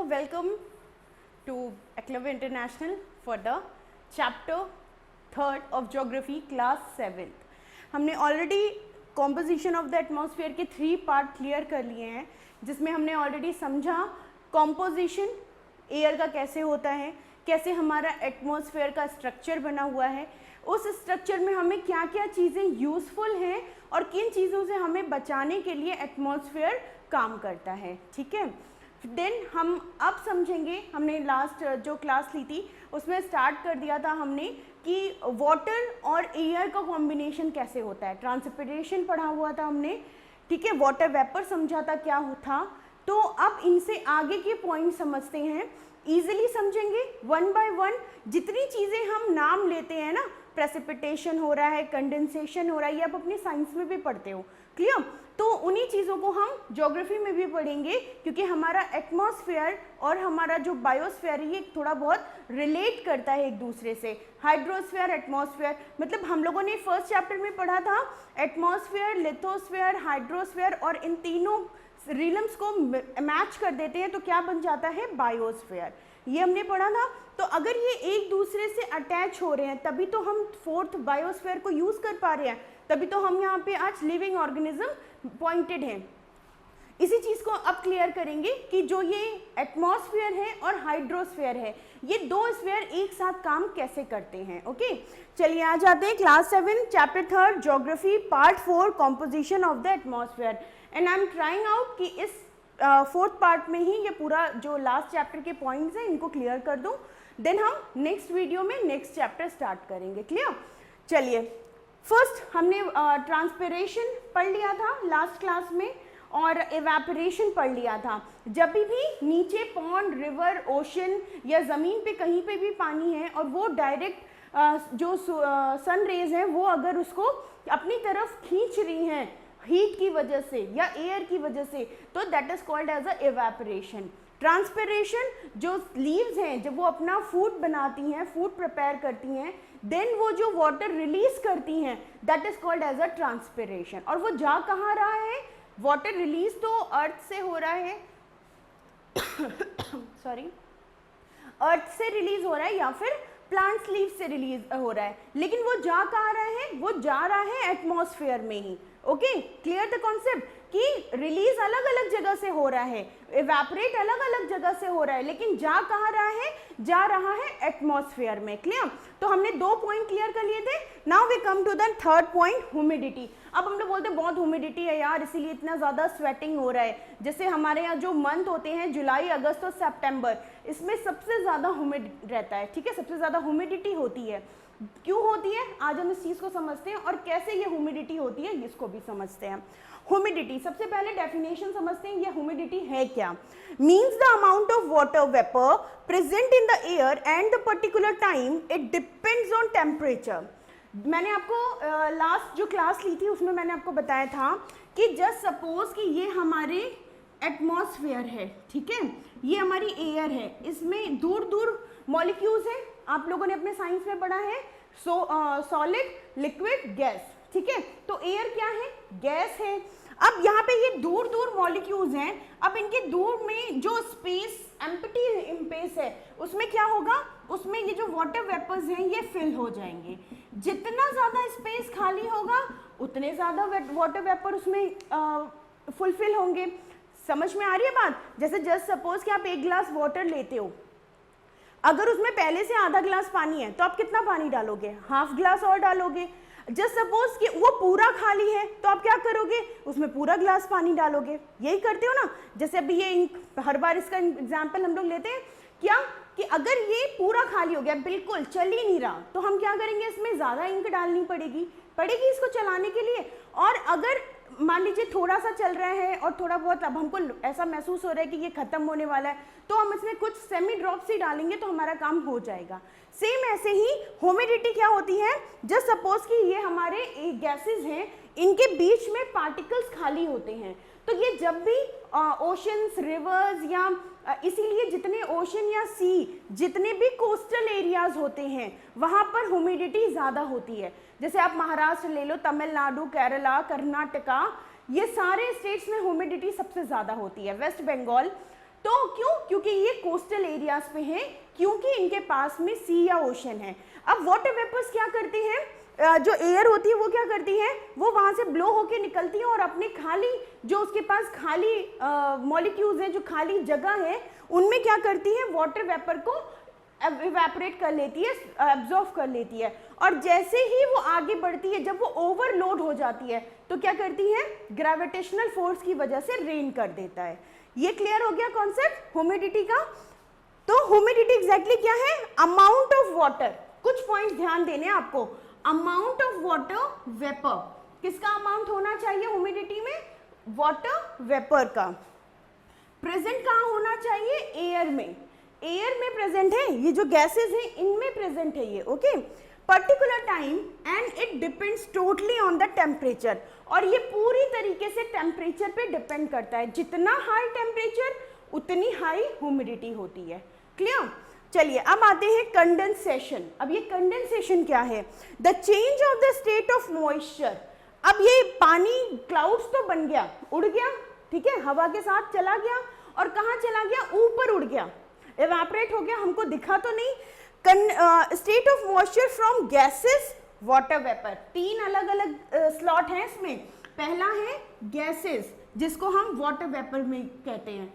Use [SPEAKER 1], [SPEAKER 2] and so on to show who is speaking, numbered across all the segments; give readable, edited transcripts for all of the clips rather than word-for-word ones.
[SPEAKER 1] welcome to Eklavya International for the chapter 3rd of Geography class 7th. हमने already composition of the atmosphere के 3 part clear कर लिए हैं, जिसमें हमने ऑलरेडी समझा कॉम्पोजिशन एयर का कैसे होता है, कैसे हमारा एटमॉस्फेयर का स्ट्रक्चर बना हुआ है, उस स्ट्रक्चर में हमें क्या क्या चीज़ें यूज़फुल हैं और किन चीज़ों से हमें बचाने के लिए एटमॉस्फेयर काम करता है. ठीक है, देन हम अब समझेंगे, हमने लास्ट जो क्लास ली थी उसमें स्टार्ट कर दिया था हमने कि वाटर और एयर का कॉम्बिनेशन कैसे होता है. ट्रांसपिरेशन पढ़ा हुआ था हमने, ठीक है, वाटर वेपर समझा था क्या था. तो अब इनसे आगे के पॉइंट समझते हैं, ईजिली समझेंगे वन बाय वन. जितनी चीज़ें हम नाम लेते हैं ना, प्रेसिपिटेशन हो रहा है, कंडेंसेशन हो रहा है, ये आप अपनी साइंस में भी पढ़ते हो, क्लियर. तो उन्हीं चीज़ों को हम ज्योग्राफी में भी पढ़ेंगे, क्योंकि हमारा एटमॉस्फेयर और हमारा जो बायोस्फेयर है ये थोड़ा बहुत रिलेट करता है एक दूसरे से. हाइड्रोस्फेयर, एटमॉस्फेयर, मतलब हम लोगों ने फर्स्ट चैप्टर में पढ़ा था एटमॉस्फेयर, लिथोस्फेयर, हाइड्रोस्फेयर, और इन तीनों रिलम्स को मैच कर देते हैं तो क्या बन जाता है, बायोस्फेयर. ये हमने पढ़ा था. तो अगर ये एक दूसरे से अटैच हो रहे हैं तभी तो हम फोर्थ बायोस्फेयर को यूज़ कर पा रहे हैं, तभी तो हम यहाँ पे आज लिविंग ऑर्गेनिज्म पॉइंटेड हैं. इसी चीज़ को अब क्लियर करेंगे कि जो ये एटमॉस्फेयर है और हाइड्रोस्फेयर है, ये दो स्फेयर एक साथ काम कैसे करते हैं. ओके, चलिए आ जाते हैं class 7 chapter 3 geography part 4 composition of the atmosphere. And I am trying out कि इस फोर्थ पार्ट में ही ये पूरा जो लास्ट चैप्टर के पॉइंट्स हैं इनको क्लियर कर दूं. देन हम नेक्स्ट वीडियो में नेक्स्ट चैप्टर स्टार्ट करेंगे. क्लियर. चलिए, फर्स्ट हमने ट्रांसपिरेशन पढ़ लिया था लास्ट क्लास में और एवेपोरेशन पढ़ लिया था. जब भी नीचे पॉन्ड, रिवर, ओशन या ज़मीन पे कहीं पे भी पानी है और वो डायरेक्ट जो सन रेज हैं वो अगर उसको अपनी तरफ खींच रही हैं हीट की वजह से या एयर की वजह से, तो that is called as a evaporation. Transpiration, जो लीव्स हैं जब वो अपना फूड बनाती हैं, फूड प्रिपेयर करती हैं, देन वो जो वाटर रिलीज करती हैं that is called as a transpiration. और वो जा कहाँ रहा है, वाटर रिलीज तो अर्थ से हो रहा है सॉरी अर्थ से रिलीज हो रहा है या फिर प्लांट्स लीव से रिलीज हो रहा है, लेकिन वो जा कहाँ रहा है, वो जा रहा है एटमॉस्फेयर में ही. ओके, क्लियर द कॉन्सेप्ट कि रिलीज अलग अलग जगह से हो रहा है, इवेपोरेट अलग अलग जगह से हो रहा है, लेकिन जा कहाँ रहा है, जा रहा है एटमॉस्फेयर में. क्लियर. तो हमने 2 पॉइंट क्लियर कर लिए थे. Now we come to the third point, humidity. अब हम लोग बोलते हैं बहुत ह्यूमिडिटी है यार, इसीलिए इतना ज़्यादा स्वेटिंग हो रहा है. जैसे हमारे यहाँ जो मंथ होते हैं जुलाई, अगस्त और सितंबर, इसमें सबसे ज़्यादा ह्यूमिड रहता है. ठीक है, सबसे ज़्यादा ह्यूमिडिटी होती है. क्यों होती है, आज हम इस चीज़ को समझते हैं और कैसे ये ह्यूमिडिटी होती है इसको भी समझते हैं. ह्यूमिडिटी, सबसे पहले डेफिनेशन समझते हैं, ये ह्यूमिडिटी है क्या. Means the amount of water vapour present in the air and the particular time, it depends on temperature. मैंने आपको लास्ट जो क्लास ली थी उसमें मैंने आपको बताया था कि जस्ट सपोज कि ये हमारे एटमॉस्फेयर है, ठीक है, ये हमारी एयर है, इसमें दूर दूर मॉलिक्यूल्स हैं. आप लोगों ने अपने साइंस में पढ़ा है सॉलिड, लिक्विड, गैस. ठीक है, तो एयर क्या है, गैस है. अब यहाँ पे ये दूर दूर मॉलिक्यूल्स हैं. अब इनके दूर में जो स्पेस, एम्प्टी स्पेस है, उसमें क्या होगा, उसमें ये जो वाटर वेपर्स हैं ये फिल हो जाएंगे. जितना ज़्यादा स्पेस खाली होगा उतने ज़्यादा वाटर वेपर उसमें फुलफिल होंगे. समझ में आ रही है बात. जैसे जस्ट सपोज कि आप 1 गिलास वाटर लेते हो, अगर उसमें पहले से आधा गिलास पानी है तो आप कितना पानी डालोगे, हाफ गिलास और डालोगे. जस्ट सपोज कि वो पूरा खाली है तो आप क्या करोगे, उसमें पूरा गिलास पानी डालोगे. यही करते हो ना. जैसे अभी ये हर बार इसका एग्जाम्पल हम लोग लेते हैं क्या, कि अगर ये पूरा खाली हो गया, बिल्कुल चल ही नहीं रहा, तो हम क्या करेंगे, इसमें ज़्यादा इंक डालनी पड़ेगी इसको चलाने के लिए. और अगर मान लीजिए थोड़ा सा चल रहा है और थोड़ा बहुत अब हमको ऐसा महसूस हो रहा है कि ये खत्म होने वाला है, तो हम इसमें कुछ सेमी ड्रॉप्स ही डालेंगे तो हमारा काम हो जाएगा. सेम ऐसे ही ह्यूमिडिटी क्या होती है, जस्ट सपोज कि ये हमारे गैसेस हैं, इनके बीच में पार्टिकल्स खाली होते हैं, तो ये जब भी ओशंस, रिवर्स या इसीलिए जितने ओशन या सी, जितने भी कोस्टल एरियाज होते हैं वहाँ पर ह्यूमिडिटी ज़्यादा होती है. जैसे आप महाराष्ट्र ले लो, तमिलनाडु, केरला, कर्नाटका, ये सारे स्टेट्स में ह्यूमिडिटी सबसे ज़्यादा होती है. वेस्ट बंगाल, तो क्यों? क्योंकि ये कोस्टल एरियाज पे हैं, क्योंकि इनके पास में सी या ओशन है। अब वाटर वेपर्स क्या करती हैं, जो एयर होती है वो क्या करती है, वो वहां से ब्लो होके निकलती है और अपने खाली जो उसके पास खाली मॉलिक्यूल्स हैं, जो खाली जगह है, उनमें क्या करती है, वाटर वेपर को इवेपोरेट कर लेती है, एब्जॉर्ब कर लेती है। और जैसे ही वो आगे बढ़ती है, जब वो ओवरलोड हो जाती है, तो क्या करती है, ग्रेविटेशनल फोर्स की वजह से रेन कर देता है। ये क्लियर हो गया कॉन्सेप्ट ह्यूमिडिटी का। तो ह्यूमिडिटी एग्जैक्टली क्या है, अमाउंट ऑफ वाटर। कुछ पॉइंट्स ध्यान देने आपको, अमाउंट ऑफ वाटर वेपर, किसका अमाउंट होना चाहिए ह्यूमिडिटी में, वाटर वेपर का। प्रेजेंट कहाँ होना चाहिए, एयर में, एयर में प्रेजेंट है, ये जो गैसेस हैं इनमें प्रेजेंट है ये, okay. Particular time and it depends totally on the temperature, और ये पूरी तरीके से टेम्परेचर पे डिपेंड करता है, जितना हाई टेम्परेचर उतनी हाई ह्यूमिडिटी होती है। क्लियर? चलिए अब आते हैं कंडेंसेशन। अब ये कंडेंसेशन क्या है, the change of the state of moisture. अब ये पानी क्लाउड्स तो बन गया, उड़ गया, ठीक है, हवा के साथ चला गया, और कहाँ चला गया, ऊपर उड़ गया, इवेपोरेट हो गया, हमको दिखा तो नहीं। State of moisture from gases, water vapour, तीन अलग अलग स्लॉट हैं इसमें। पहला है गैसेस, जिसको हम वाटर वेपर में कहते हैं,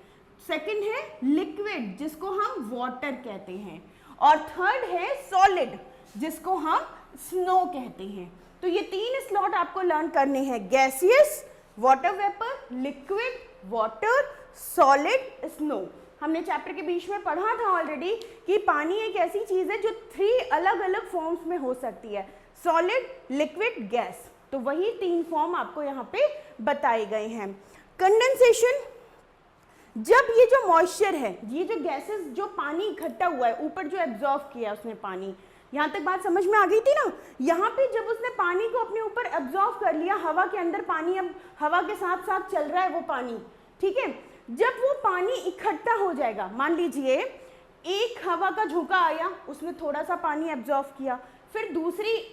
[SPEAKER 1] सेकंड है लिक्विड, जिसको हम वाटर कहते हैं, और थर्ड है सॉलिड, जिसको हम स्नो कहते हैं। तो ये तीन स्लॉट आपको लर्न करने हैं, gaseous, water vapour, liquid, water, solid, snow. हमने चैप्टर के बीच में पढ़ा था ऑलरेडी कि पानी एक ऐसी चीज है जो 3 अलग अलग फॉर्म्स में हो सकती है, सॉलिड, लिक्विड, गैस। तो वही 3 फॉर्म आपको यहाँ पे बताए गए हैं। कंडेंसेशन, जब ये जो मॉइस्चर है, ये जो गैसेस, जो पानी इकट्ठा हुआ है ऊपर, जो एब्जॉर्ब किया उसने पानी, यहाँ तक बात समझ में आ गई थी ना। यहाँ पे जब उसने पानी को अपने ऊपर एब्जॉर्ब कर लिया, हवा के अंदर पानी, अब हवा के साथ साथ चल रहा है वो पानी, ठीक है। जब वो पानी इकट्ठा हो जाएगा, मान लीजिए एक हवा का झोंका आया, उसने थोड़ा सा पानी एब्जॉर्ब किया, फिर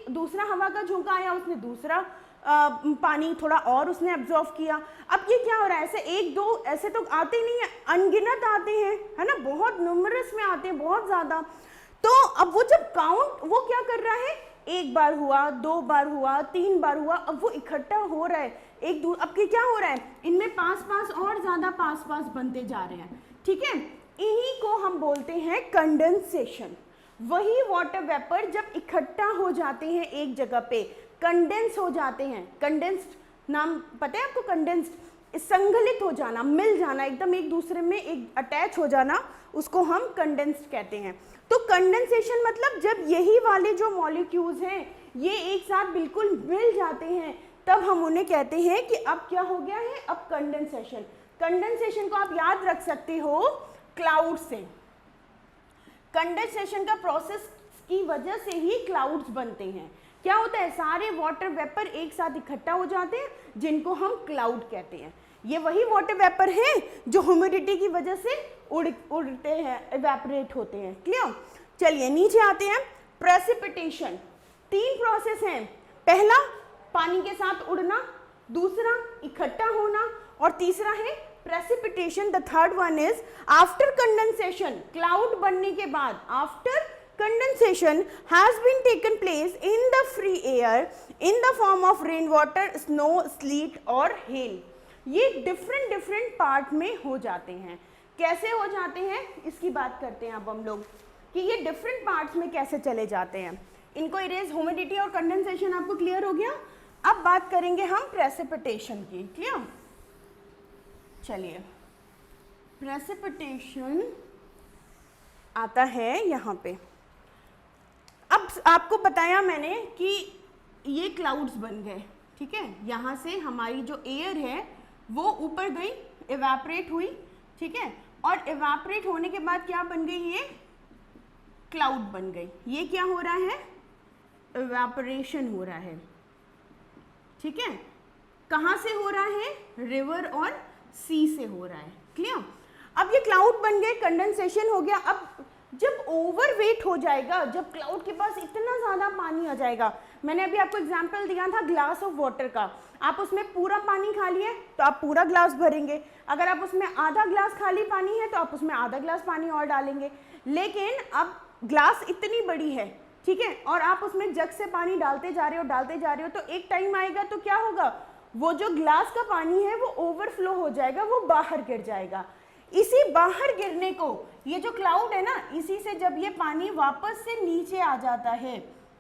[SPEAKER 1] दूसरा हवा का झोंका आया, उसने दूसरा पानी थोड़ा और उसने एब्जॉर्ब किया। अब ये क्या हो रहा है, ऐसे 1-2 ऐसे तो आते नहीं है, अनगिनत आते हैं, है ना, बहुत न्यूमरस में आते हैं, बहुत ज़्यादा। तो अब वो जब काउंट, वो क्या कर रहा है, 1 बार हुआ, 2 बार हुआ, 3 बार हुआ, अब वो इकट्ठा हो रहा है अब क्या हो रहा है, इनमें पास और ज़्यादा पास बनते जा रहे हैं, ठीक है। इन्हीं को हम बोलते हैं कंडेंसेशन। वही वाटर वेपर जब इकट्ठा हो जाते हैं एक जगह पे, कंडेंस हो जाते हैं, कंडेंस्ड नाम पता है आपको, कंडेंस्ड, संगलित हो जाना, मिल जाना, एकदम एक दूसरे में एक अटैच हो जाना, उसको हम कंडेंस्ड कहते हैं। तो कंडेंसेशन मतलब जब यही वाले जो मॉलिक्यूल्स हैं ये एक साथ बिल्कुल मिल जाते हैं, तब हम उन्हें कहते हैं कि अब क्या हो गया है, अब कंडेंसेशन। कंडेंसेशन को आप याद रख सकते हो क्लाउड से। कंडेंसेशन का प्रोसेस की वजह से ही क्लाउड्स बनते हैं। क्या होता है, सारे वाटर वेपर एक साथ इकट्ठा हो जाते हैं, जिनको हम क्लाउड कहते हैं। ये वही वाटर वेपर हैं जो ह्यूमिडिटी की वजह से उड़ते हैं, इवेपोरेट होते हैं। क्लियर? चलिए नीचे आते हैं। प्रेसिपिटेशन, 3 प्रोसेस हैं। पहला पानी के साथ उड़ना, दूसरा इकट्ठा होना, और तीसरा है precipitation. The third one is after condensation, cloud बनने के बाद, after condensation has been taken place in the free air in the form of rain water, snow, sleet और hail। ये डिफरेंट पार्ट में हो जाते हैं। कैसे हो जाते हैं इसकी बात करते हैं अब हम लोग, कि ये डिफरेंट पार्ट्स में कैसे चले जाते हैं। इनको इरेज, ह्यूमिडिटी और कंडेंसेशन आपको क्लियर हो गया। अब बात करेंगे हम प्रेसिपिटेशन की। क्लियर? चलिए, प्रेसिपिटेशन आता है यहाँ पे। अब आपको बताया मैंने कि ये क्लाउड्स बन गए, ठीक है। यहाँ से हमारी जो एयर है वो ऊपर गई, इवेपोरेट हुई, ठीक है, और इवेपोरेट होने के बाद क्या बन गई, ये क्लाउड बन गई। ये क्या हो रहा है, इवेपोरेशन हो रहा है, ठीक है। कहाँ से हो रहा है, रिवर और सी से हो रहा है। क्लियर? अब ये क्लाउड बन गए, कंडेंसेशन हो गया। अब जब ओवरवेट हो जाएगा, जब क्लाउड के पास इतना ज़्यादा पानी आ जाएगा, मैंने अभी आपको एग्जांपल दिया था ग्लास ऑफ वाटर का, आप उसमें पूरा पानी खाली है तो आप पूरा ग्लास भरेंगे, अगर आप उसमें आधा ग्लास खाली पानी है तो आप उसमें आधा ग्लास पानी और डालेंगे। लेकिन अब ग्लास इतनी बड़ी है, ठीक है, और आप उसमें जग से पानी डालते जा रहे हो तो एक टाइम आएगा तो क्या होगा, वो जो ग्लास का पानी है वो ओवरफ्लो हो जाएगा, वो बाहर गिर जाएगा। इसी बाहर गिरने को, ये जो क्लाउड है ना, इसी से जब ये पानी वापस से नीचे आ जाता है,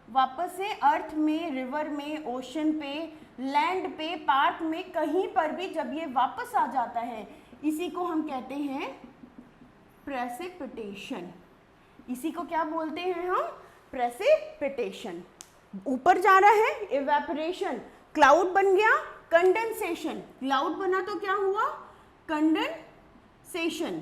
[SPEAKER 1] वापस से अर्थ में, रिवर में, ओशन पे, लैंड पे, पार्क में, कहीं पर भी जब ये वापस आ जाता है, इसी को हम कहते हैं प्रेसिपिटेशन। इसी को क्या बोलते हैं हम, प्रेसिपिटेशन। ऊपर जा रहा है इवेपोरेशन, क्लाउड बन गया कंडेंसेशन, क्लाउड बना तो क्या हुआ, कंडेंसेशन,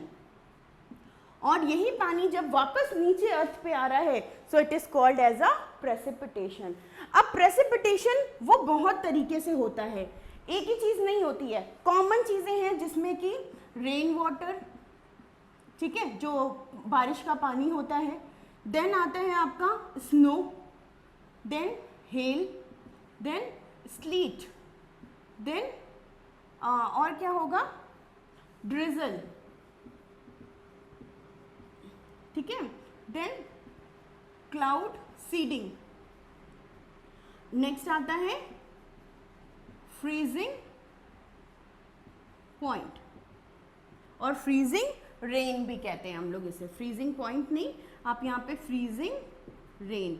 [SPEAKER 1] और यही पानी जब वापस नीचे अर्थ पे आ रहा है, so it is called as a precipitation. अब प्रेसिपिटेशन वो बहुत तरीके से होता है, एक ही चीज नहीं होती है, कॉमन चीजें हैं जिसमें कि रेन वाटर, ठीक है, जो बारिश का पानी होता है, देन आता है आपका snow, then hail, then sleet, then और क्या होगा, ड्रिजल, ठीक है, देन क्लाउड सीडिंग, नेक्स्ट आता है फ्रीजिंग पॉइंट, और फ्रीजिंग रेन भी कहते हैं हम लोग इसे, फ्रीजिंग पॉइंट नहीं, आप यहाँ पे फ्रीजिंग रेन,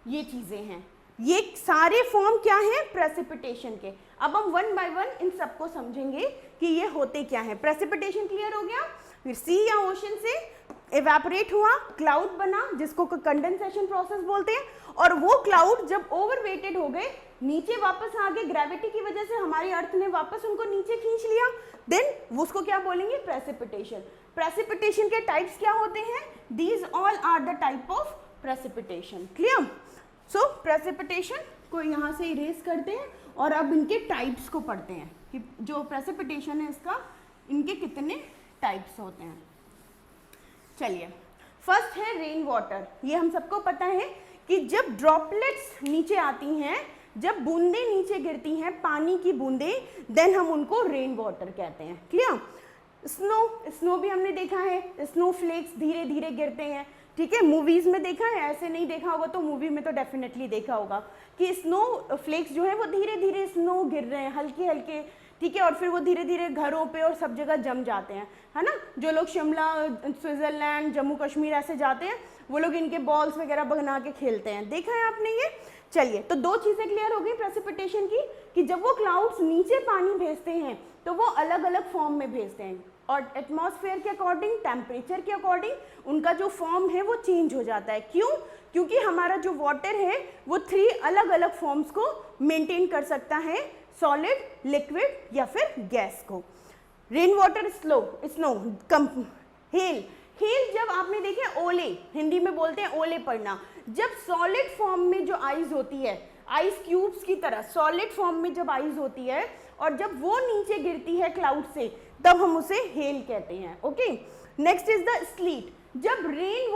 [SPEAKER 1] ये चीजें हैं, ये सारे फॉर्म क्या है प्रेसिपिटेशन के। अब हम वन बाय वन इन सबको समझेंगे कि ये होते क्या है। प्रेसिपिटेशन क्लियर हो गया, फिर सी या ओशन से इवेपोरेट हुआ, क्लाउड बना जिसको कंडेंसेशन प्रोसेस बोलते हैं, और वो क्लाउड जब ओवरवेटेड हो गए, नीचे वापस आ गए, ग्रेविटी की वजह से हमारी अर्थ ने वापस उनको नीचे खींच लिया, देन उसको क्या बोलेंगे, प्रेसिपिटेशन। प्रेसिपिटेशन के टाइप्स क्या होते हैं, these all are the type of precipitation. Clear, so precipitation को यहाँ से इरेज करते हैं और अब इनके टाइप्स को पढ़ते हैं कि जो प्रेसिपिटेशन है इसका, इनके कितने टाइप्स होते हैं। चलिए, फर्स्ट है रेन वाटर। ये हम सबको पता है कि जब ड्रॉपलेट्स नीचे आती हैं, जब बूंदें नीचे गिरती हैं, पानी की बूंदें, देन हम उनको रेन वाटर कहते हैं। क्लियर, स्नो भी हमने देखा है, स्नो फ्लेक्स धीरे धीरे गिरते हैं, ठीक है, मूवीज में देखा है, ऐसे नहीं देखा होगा तो मूवी में तो डेफिनेटली देखा होगा कि स्नो फ्लेक्स जो है वो धीरे धीरे स्नो गिर रहे हैं, हल्के हल्के, ठीक है, और फिर वो धीरे धीरे घरों पे और सब जगह जम जाते हैं, है ना। जो लोग शिमला, स्विट्जरलैंड, जम्मू कश्मीर ऐसे जाते हैं, वो लोग इनके बॉल्स वगैरह बना के खेलते हैं, देखा है आपने ये। चलिए, तो दो चीज़ें क्लियर हो गई प्रेसिपिटेशन की, कि जब वो क्लाउड्स नीचे पानी भेजते हैं तो वो अलग अलग फॉर्म में भेजते हैं, और एटमॉस्फेयर के अकॉर्डिंग, टेम्परेचर के अकॉर्डिंग उनका जो फॉर्म है वो चेंज हो जाता है। क्यों, क्योंकि हमारा जो वाटर है वो 3 अलग अलग फॉर्म्स को मेंटेन कर सकता है, सॉलिड, लिक्विड या फिर गैस को। रेन वाटर, स्नो, हेल, जब आपने देखे ओले, हिंदी में बोलते हैं ओले पड़ना, जब सॉलिड फॉर्म में जो आइस होती है, आइस क्यूब्स की तरह सॉलिड फॉर्म में जब आइस होती है और जब वो नीचे गिरती है क्लाउड से, तब हम उसे हेल कहते हैं। Okay, next is the slit. जब रेन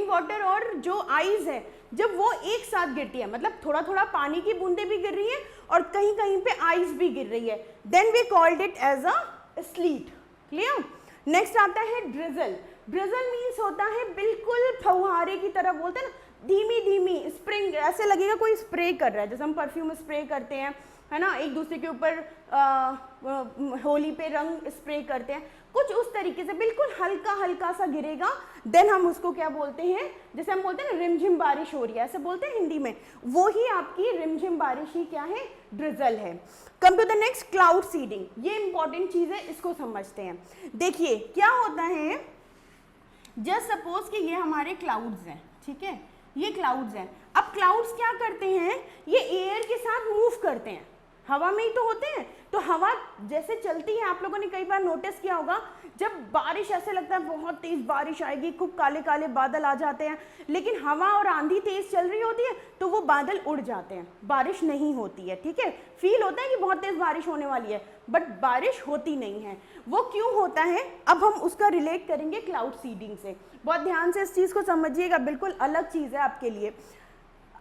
[SPEAKER 1] वाटर और जो आइस है, जब वो एक साथ गिरती है, मतलब थोड़ा थोड़ा पानी की बूंदें भी गिर रही है और कहीं कहीं पे आइस भी गिर रही है, then we called it as a sleet. Clear, next आता है ड्रिजल। ड्रिजल मीन्स होता है बिल्कुल फव्वारे की तरह, बोलते हैं ना, धीमी धीमी स्प्रिंग, ऐसे लगेगा कोई स्प्रे कर रहा है, जैसे हम परफ्यूम स्प्रे करते हैं, है ना, एक दूसरे के ऊपर होली पे रंग स्प्रे करते हैं, कुछ उस तरीके से बिल्कुल हल्का हल्का सा गिरेगा, देन हम उसको क्या बोलते हैं, जैसे हम बोलते हैं ना रिमझिम बारिश हो रही है, ऐसे बोलते हैं हिंदी में, वो ही आपकी रिमझिम बारिश ही क्या है, ड्रिजल है। Come to the next, cloud seeding. ये इंपॉर्टेंट चीज है, इसको समझते हैं। देखिए क्या होता है, जस्ट सपोज कि ये हमारे क्लाउड्स हैं, ठीक है, ये क्लाउड्स हैं। अब क्लाउड्स क्या करते हैं, ये एयर के साथ मूव करते हैं, हवा में ही तो होते हैं। तो हवा जैसे चलती है, आप लोगों ने कई बार नोटिस किया होगा, जब बारिश ऐसे लगता है बहुत तेज बारिश आएगी, खूब काले काले बादल आ जाते हैं, लेकिन हवा और आंधी तेज चल रही होती है तो वो बादल उड़ जाते हैं, बारिश नहीं होती है। ठीक है, फील होता है कि बहुत तेज बारिश होने वाली है, बट बारिश होती नहीं है। वो क्यों होता है, अब हम उसका रिलेट करेंगे क्लाउड सीडिंग से। बहुत ध्यान से इस चीज़ को समझिएगा, बिल्कुल अलग चीज़ है आपके लिए।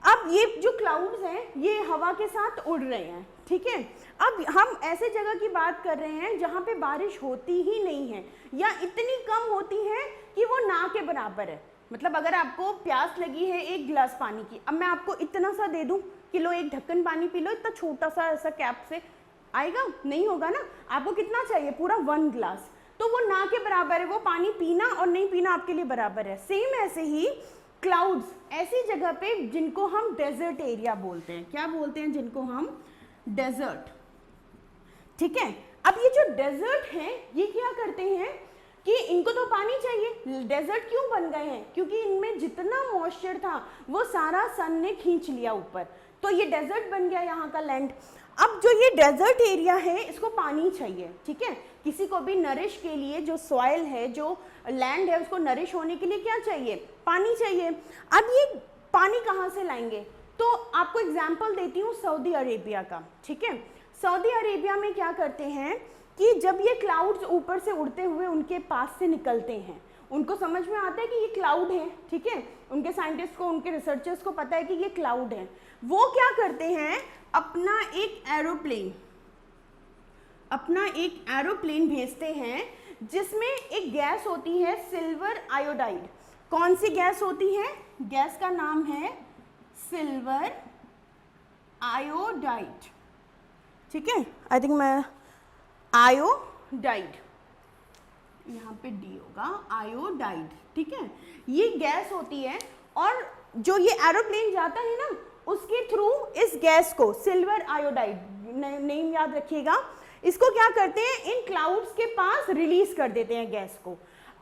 [SPEAKER 1] अब ये जो क्लाउड्स हैं ये हवा के साथ उड़ रहे हैं, ठीक है। अब हम ऐसे जगह की बात कर रहे हैं जहाँ पे बारिश होती ही नहीं है या इतनी कम होती है कि वो ना के बराबर है। मतलब अगर आपको प्यास लगी है 1 गिलास पानी की, अब मैं आपको इतना सा दे दूँ कि लो 1 ढक्कन पानी पी लो, इतना छोटा सा ऐसा कैप से आएगा, नहीं होगा ना। आपको कितना चाहिए, पूरा 1 गिलास, तो वो ना के बराबर है। वो पानी पीना और नहीं पीना आपके लिए बराबर है। सेम ऐसे ही क्लाउड्स ऐसी जगह पे जिनको हम डेजर्ट एरिया बोलते हैं, क्या बोलते हैं, जिनको हम डेजर्ट, ठीक है। अब ये जो डेजर्ट हैं ये क्या करते हैं कि इनको तो पानी चाहिए। डेजर्ट क्यों बन गए हैं, क्योंकि इनमें जितना मॉइस्चर था वो सारा सन ने खींच लिया ऊपर, तो ये डेजर्ट बन गया यहाँ का लैंड। अब जो ये डेजर्ट एरिया है इसको पानी चाहिए, ठीक है। किसी को भी नरिश के लिए जो सॉइल है, जो लैंड है, उसको नरिश होने के लिए क्या चाहिए, पानी चाहिए। अब ये पानी कहाँ से लाएंगे, तो आपको एग्जांपल देती हूँ सऊदी अरेबिया का, ठीक है। सऊदी अरेबिया में क्या करते हैं कि जब ये क्लाउड्स ऊपर से उड़ते हुए उनके पास से निकलते हैं, उनको समझ में आता है कि ये क्लाउड है, ठीक है। उनके साइंटिस्ट को, उनके रिसर्चर्स को पता है कि ये क्लाउड है। वो क्या करते हैं, अपना एक एरोप्लेन भेजते हैं जिसमें एक गैस होती है सिल्वर आयोडाइड। कौन सी गैस होती है, गैस का नाम है सिल्वर आयोडाइड, ठीक है। आई थिंक मैं आयोडाइड, यहाँ पे डी होगा, आयोडाइड, ठीक है। ये गैस होती है और जो ये एरोप्लेन जाता है ना उसके थ्रू इस गैस को, सिल्वर आयोडाइड नेम याद रखिएगा, इसको क्या करते हैं, इन क्लाउड्स के पास रिलीज कर देते हैं गैस को।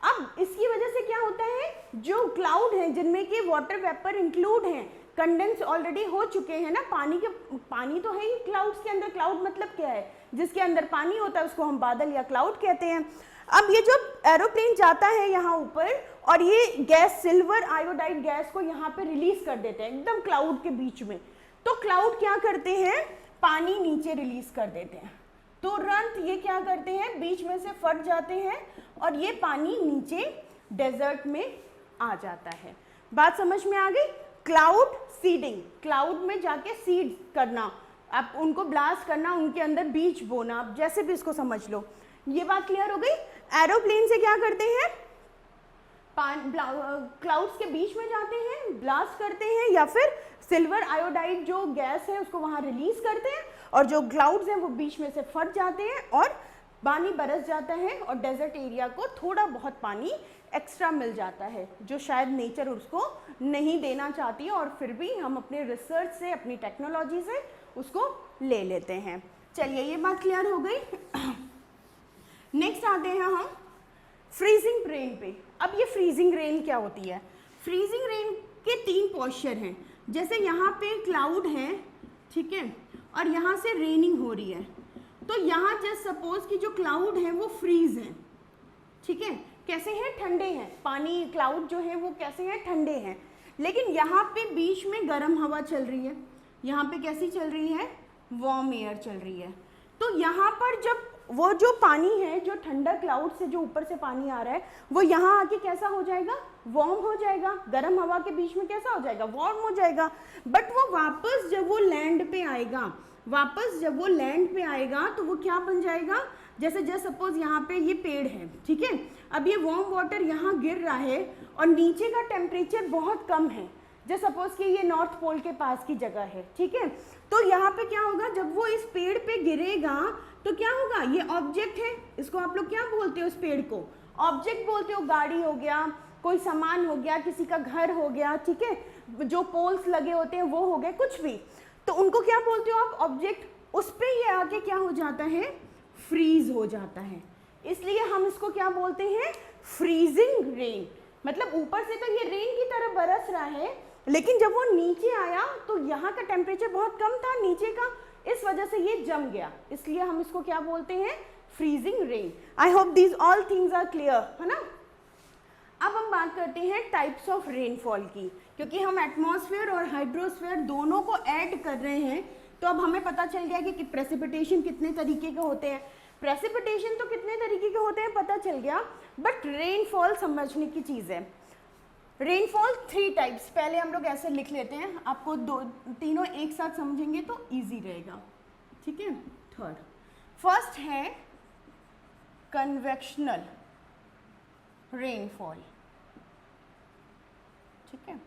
[SPEAKER 1] अब इसकी वजह से क्या होता है, जो क्लाउड हैं जिनमें कि वाटर वेपर इंक्लूड हैं, कंडेंस ऑलरेडी हो चुके हैं ना, पानी तो है ही क्लाउड्स के अंदर। क्लाउड मतलब क्या है, जिसके अंदर पानी होता है उसको हम बादल या क्लाउड कहते हैं। अब ये जो एरोप्लेन जाता है यहाँ ऊपर और ये गैस, सिल्वर आयोडाइड गैस को यहाँ पे रिलीज कर देते हैं एकदम क्लाउड के बीच में, तो क्लाउड क्या करते हैं, पानी नीचे रिलीज कर देते हैं, तुरंत ये क्या करते हैं, बीच में से फट जाते हैं और ये पानी नीचे डेजर्ट में आ जाता है। बात समझ में आ गई। क्लाउड सीडिंग, क्लाउड में जाके सीड करना, आप उनको ब्लास्ट करना, उनके अंदर बीज बोना, आप जैसे भी इसको समझ लो। ये बात क्लियर हो गई। एरोप्लेन से क्या करते हैं, क्लाउड्स के बीच में जाते हैं, ब्लास्ट करते हैं, या फिर सिल्वर आयोडाइड जो गैस है उसको वहां रिलीज करते हैं और जो क्लाउड्स हैं वो बीच में से फट जाते हैं और पानी बरस जाता है और डेजर्ट एरिया को थोड़ा बहुत पानी एक्स्ट्रा मिल जाता है, जो शायद नेचर उसको नहीं देना चाहती है, और फिर भी हम अपने रिसर्च से, अपनी टेक्नोलॉजी से उसको ले लेते हैं। चलिए ये बात क्लियर हो गई। नेक्स्ट आते हैं हम फ्रीजिंग रेन पे। अब ये फ्रीजिंग रेन क्या होती है, फ्रीजिंग रेन के 3 पॉस्चर हैं। जैसे यहाँ पे क्लाउड है, ठीक है, और यहाँ से रेनिंग हो रही है, तो यहाँ जस्ट सपोज कि जो क्लाउड है वो फ्रीज है, ठीक है। कैसे हैं, ठंडे हैं, पानी क्लाउड जो है वो कैसे हैं, ठंडे हैं। लेकिन यहाँ पे बीच में गर्म हवा चल रही है, यहाँ पे कैसी चल रही है, वार्म एयर चल रही है। तो यहाँ पर जब वो जो पानी है, जो ठंडा क्लाउड से जो ऊपर से पानी आ रहा है, वो यहाँ आके कैसा हो जाएगा, वार्म हो जाएगा, गर्म हवा के बीच में कैसा हो जाएगा, वार्म हो जाएगा। बट वो वापस जब वो लैंड पे आएगा, तो वो क्या बन जाएगा, जैसे सपोज यहाँ पे ये पेड़ है, ठीक है। अब ये वार्म वाटर यहाँ गिर रहा है और नीचे का टेम्परेचर बहुत कम है, जैसे सपोज कि ये नॉर्थ पोल के पास की जगह है, ठीक है। तो यहाँ पे क्या होगा, जब वो इस पेड़ पे गिरेगा तो क्या होगा, ये ऑब्जेक्ट है, इसको आप लोग क्या बोलते हो, इस पेड़ को ऑब्जेक्ट बोलते हो। गाड़ी हो गया, कोई सामान हो गया, किसी का घर हो गया, ठीक है, जो पोल्स लगे होते हैं वो हो गए, कुछ भी, तो उनको क्या बोलते हो आप, ऑब्जेक्ट। उस पे ये आके क्या हो जाता है, फ्रीज हो जाता है, इसलिए हम इसको क्या बोलते हैं, फ्रीजिंग रेन। मतलब ऊपर से तो ये रेन की तरह बरस रहा है, लेकिन जब वो नीचे आया तो यहाँ का टेम्परेचर बहुत कम था नीचे का, इस वजह से ये जम गया, इसलिए हम इसको क्या बोलते हैं, freezing rain. I hope these all things are clear, है ना। अब हम बात करते हैं टाइप्स ऑफ रेनफॉल की, क्योंकि हम एटमॉस्फेयर और हाइड्रोस्फेयर दोनों को ऐड कर रहे हैं, तो अब हमें पता चल गया कि प्रेसिपिटेशन कितने तरीके के होते हैं। प्रेसिपिटेशन तो कितने तरीके के होते हैं पता चल गया, बट रेनफॉल समझने की चीज़ है। रेनफॉल 3 टाइप्स, पहले हम लोग ऐसे लिख लेते हैं, आपको तीनों एक साथ समझेंगे तो इजी रहेगा, ठीक है। थर्ड, फर्स्ट है कन्वेक्शनल रेनफॉल, ठीक है।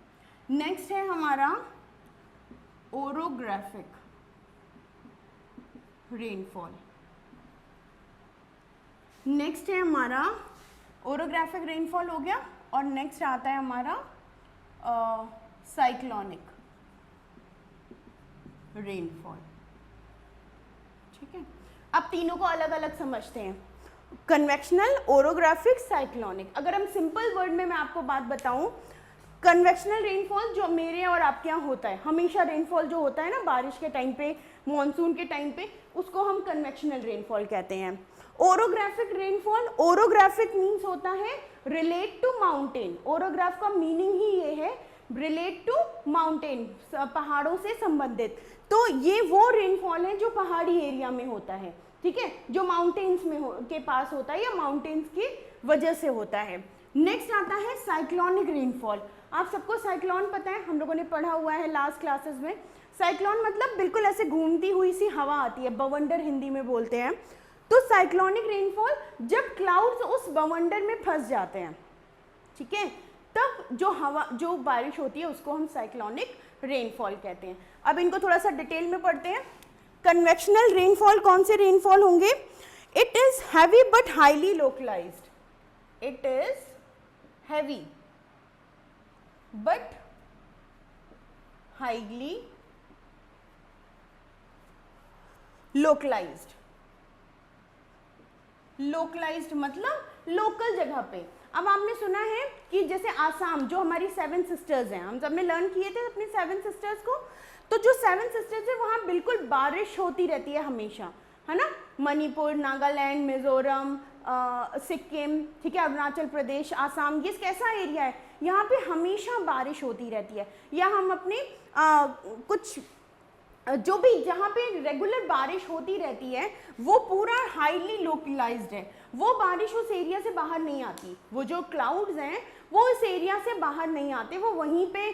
[SPEAKER 1] नेक्स्ट है हमारा ओरोग्राफिक रेनफॉल। नेक्स्ट है हमारा ओरोग्राफिक रेनफॉल हो गया, और नेक्स्ट आता है हमारा साइक्लोनिक रेनफॉल, ठीक है। अब तीनों को अलग अलग समझते हैं, कन्वेक्शनल, ओरोग्राफिक, साइक्लोनिक। अगर हम सिंपल वर्ड में मैं आपको बात बताऊं, कन्वेक्शनल रेनफॉल जो मेरे और आपके यहाँ होता है, हमेशा रेनफॉल जो होता है ना बारिश के टाइम पे, मॉनसून के टाइम पे, उसको हम कन्वेक्शनल रेनफॉल कहते हैं। ओरोग्राफिक रेनफॉल, ओरोग्राफिक मीन्स होता है रिलेट टू माउंटेन। ओरोग्राफ का मीनिंग ही ये है रिलेट टू माउंटेन, पहाड़ों से संबंधित। तो ये वो रेनफॉल है जो पहाड़ी एरिया में होता है, ठीक है, जो माउंटेन्स में के पास होता है या माउंटेन्स की वजह से होता है। नेक्स्ट आता है साइक्लोनिक रेनफॉल। आप सबको साइक्लोन पता है, हम लोगों ने पढ़ा हुआ है लास्ट क्लासेस में। साइक्लोन मतलब बिल्कुल ऐसे घूमती हुई सी हवा आती है, बवंडर हिंदी में बोलते हैं। तो साइक्लोनिक रेनफॉल जब क्लाउड्स उस बवंडर में फंस जाते हैं, ठीक है, तब जो हवा, जो बारिश होती है उसको हम साइक्लोनिक रेनफॉल कहते हैं। अब इनको थोड़ा सा डिटेल में पढ़ते हैं। कन्वेक्शनल रेनफॉल कौन से रेनफॉल होंगे? It is heavy but highly localized. It is heavy but highly localized. Localized मतलब लोकल जगह पे। अब आपने सुना है कि जैसे आसाम, जो हमारी 7 सिस्टर्स हैं, हम सबने लर्न किए थे अपनी 7 सिस्टर्स को, तो जो 7 सिस्टर्स है वहाँ बिल्कुल बारिश होती रहती है हमेशा, है ना। मणिपुर, नागालैंड, मिजोरम, सिक्किम, ठीक है, अरुणाचल प्रदेश, आसाम, ये कैसा एरिया है, यहाँ पे हमेशा बारिश होती रहती है। या हम अपने कुछ जो भी जहाँ पे रेगुलर बारिश होती रहती है वो पूरा हाईली लोकलाइज्ड है, वो बारिश उस एरिया से बाहर नहीं आती। वो जो क्लाउड्स हैं वो इस एरिया से बाहर नहीं आते, वो वहीं पे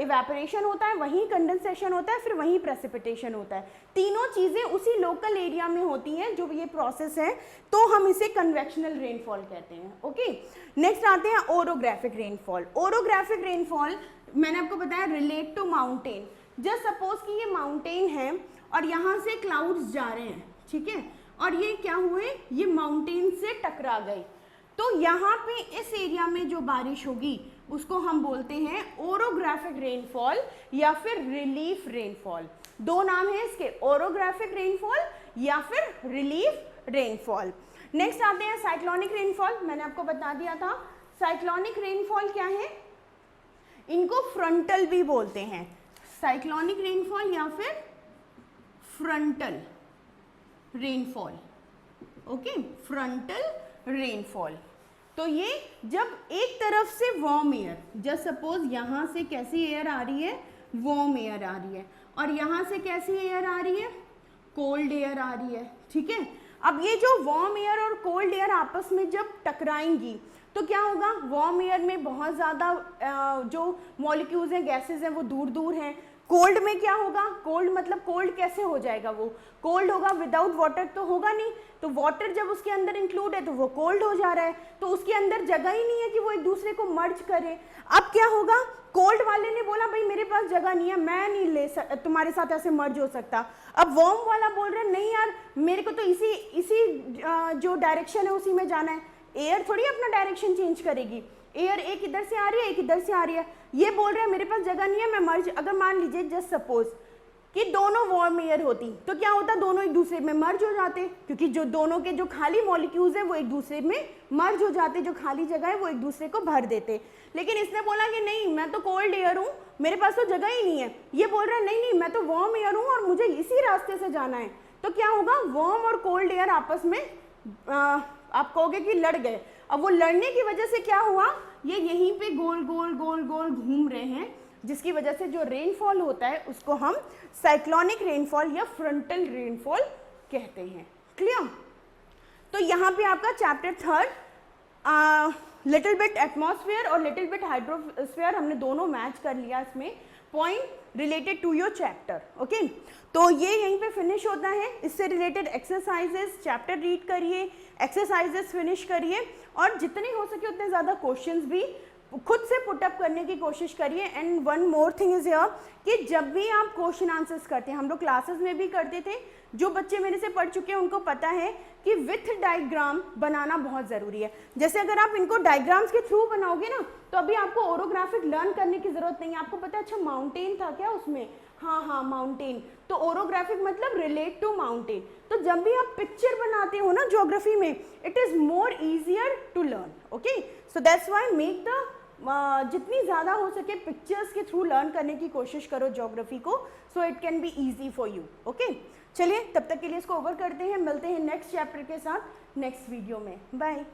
[SPEAKER 1] इवेपोरेशन होता है, वहीं कंडेंसेशन होता है, फिर वहीं प्रेसिपिटेशन होता है। तीनों चीज़ें उसी लोकल एरिया में होती हैं जो ये प्रोसेस है, तो हम इसे कन्वेक्शनल रेनफॉल कहते हैं। ओके, नेक्स्ट आते हैं ओरोग्राफिक रेनफॉल। ओरोग्राफिक रेनफॉल मैंने आपको बताया relate to mountain. Just suppose कि ये माउंटेन है और यहाँ से क्लाउड्स जा रहे हैं, ठीक है, और ये क्या हुए, ये माउंटेन से टकरा गए, तो यहाँ पे इस एरिया में जो बारिश होगी उसको हम बोलते हैं ओरोग्राफिक रेनफॉल या फिर रिलीफ रेनफॉल। दो नाम है इसके, ओरोग्राफिक रेनफॉल या फिर रिलीफ रेनफॉल। नेक्स्ट आते हैं साइक्लोनिक रेनफॉल। मैंने आपको बता दिया था साइक्लोनिक रेनफॉल क्या है, इनको फ्रंटल भी बोलते हैं। साइक्लोनिक रेनफॉल या फिर frontal rainfall. Okay, frontal rainfall. तो ये जब एक तरफ से वार्म एयर, जस्ट सपोज यहाँ से कैसी एयर आ रही है, वार्म एयर आ रही है, और यहाँ से कैसी एयर आ रही है, कोल्ड एयर आ रही है, ठीक है। अब ये जो वार्म एयर और कोल्ड एयर आपस में जब टकराएंगी तो क्या होगा, वार्म एयर में बहुत ज़्यादा जो मॉलिक्यूल्स हैं, गैसेज हैं, वो दूर दूर हैं। कोल्ड में क्या होगा, कोल्ड मतलब कोल्ड कैसे हो जाएगा, वो कोल्ड होगा, विदाउट वाटर तो होगा नहीं, तो वाटर जब उसके अंदर इंक्लूड है तो वो कोल्ड हो जा रहा है, तो उसके अंदर जगह ही नहीं है कि वो एक दूसरे को मर्ज करे। अब क्या होगा, कोल्ड वाले ने बोला भाई मेरे पास जगह नहीं है, मैं नहीं तुम्हारे साथ ऐसे मर्ज हो सकता। अब वार्म वाला बोल रहा है नहीं यार, मेरे को तो इसी जो डायरेक्शन है उसी में जाना है। एयर थोड़ी अपना डायरेक्शन चेंज करेगी, एयर एक इधर से आ रही है, एक इधर से आ रही है, ये बोल रहा है मेरे पास जगह नहीं है, मैं मर्ज। अगर मान लीजिए जस्ट सपोज कि दोनों वार्म एयर होती तो क्या होता, दोनों एक दूसरे में मर्ज हो जाते, क्योंकि जो दोनों के जो खाली मॉलिक्यूल्स है वो एक दूसरे में मर्ज हो जाते, जो खाली जगह है वो एक दूसरे को भर देते। लेकिन इसने बोला कि नहीं, मैं तो कोल्ड एयर हूँ, मेरे पास तो जगह ही नहीं है। ये बोल रहा है नहीं नहीं, मैं तो वार्म एयर हूँ और मुझे इसी रास्ते से जाना है। तो क्या होगा, वार्म और कोल्ड एयर आपस में आप कहोगे कि लड़ गए। अब वो लड़ने की वजह से क्या हुआ, ये यहीं पे गोल गोल गोल गोल घूम रहे हैं, जिसकी वजह से जो रेनफॉल होता है उसको हम साइक्लोनिक रेनफॉल या फ्रंटल रेनफॉल कहते हैं। क्लियर? तो यहाँ पे आपका चैप्टर 3 लिटिल बिट एटमॉस्फेयर और लिटिल बिट हाइड्रोस्फेयर हमने दोनों मैच कर लिया इसमें, point related to your chapter. Okay, तो ये यहीं पे फिनिश होता है। इससे रिलेटेड एक्सरसाइजेस चैप्टर रीड करिए, एक्सरसाइजेस फिनिश करिए और जितने हो सके उतने ज़्यादा क्वेश्चंस भी खुद से पुटअप करने की कोशिश करिए। And one more thing is here कि जब भी आप क्वेश्चन आंसर्स करते हैं, हम लोग क्लासेस में भी करते थे, जो बच्चे मेरे से पढ़ चुके हैं उनको पता है कि विथ डायग्राम बनाना बहुत ज़रूरी है। जैसे अगर आप इनको डायग्राम्स के थ्रू बनाओगे ना, तो अभी आपको ओरोग्राफिक लर्न करने की ज़रूरत नहीं है। आपको पता है, अच्छा माउंटेन था क्या उसमें, हाँ माउंटेन, तो ओरोग्राफिक मतलब रिलेट टू माउंटेन। तो जब भी आप पिक्चर बनाते हो ना ज्योग्राफी में, it is more easier to learn. Okay, so that's why make the जितनी ज़्यादा हो सके पिक्चर्स के थ्रू लर्न करने की कोशिश करो ज्योग्राफी को, so it can be easy for you. Okay, चलिए तब तक के लिए इसको ओवर करते हैं, मिलते हैं नेक्स्ट चैप्टर के साथ नेक्स्ट वीडियो में। बाय।